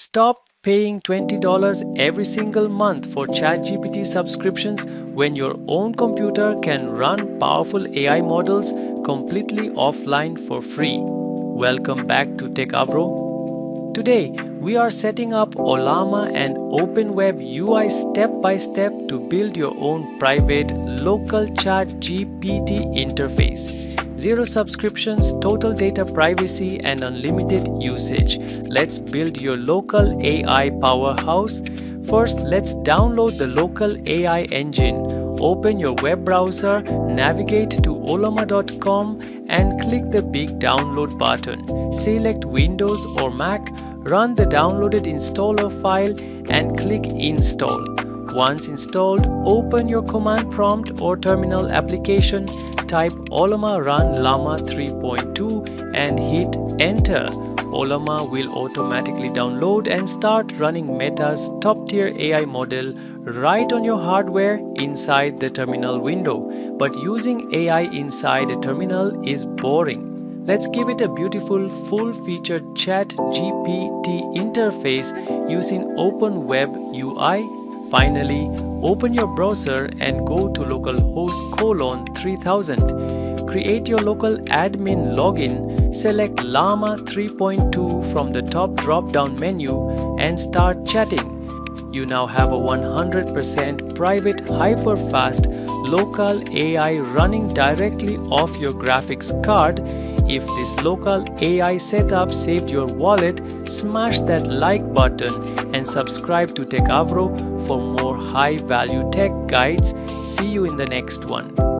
Stop paying $20 every single month for ChatGPT subscriptions when your own computer can run powerful AI models completely offline for free. Welcome back to Techavro. Today, we are setting up Ollama and OpenWeb UI step by step to build your own private local ChatGPT interface. Zero subscriptions, total data privacy, and unlimited usage. Let's build your local AI powerhouse. First, let's download the local AI engine. Open your web browser, navigate to ollama.com and click the big download button. Select Windows or Mac, run the downloaded installer file and click Install. Once installed, open your command prompt or terminal application, type Ollama run Llama 3.2 and hit enter. Ollama will automatically download and start running Meta's top-tier AI model right on your hardware inside the terminal window. But using AI inside a terminal is boring. Let's give it a beautiful full-featured ChatGPT interface using OpenWeb UI. Finally, open your browser and go to localhost 3000. Create your local admin login, select Llama 3.2 from the top drop-down menu and start chatting. You now have a 100% private hyper-fast local AI running directly off your graphics card. If this local AI setup saved your wallet, smash that like button and subscribe to Techavro for more high-value tech guides. See you in the next one.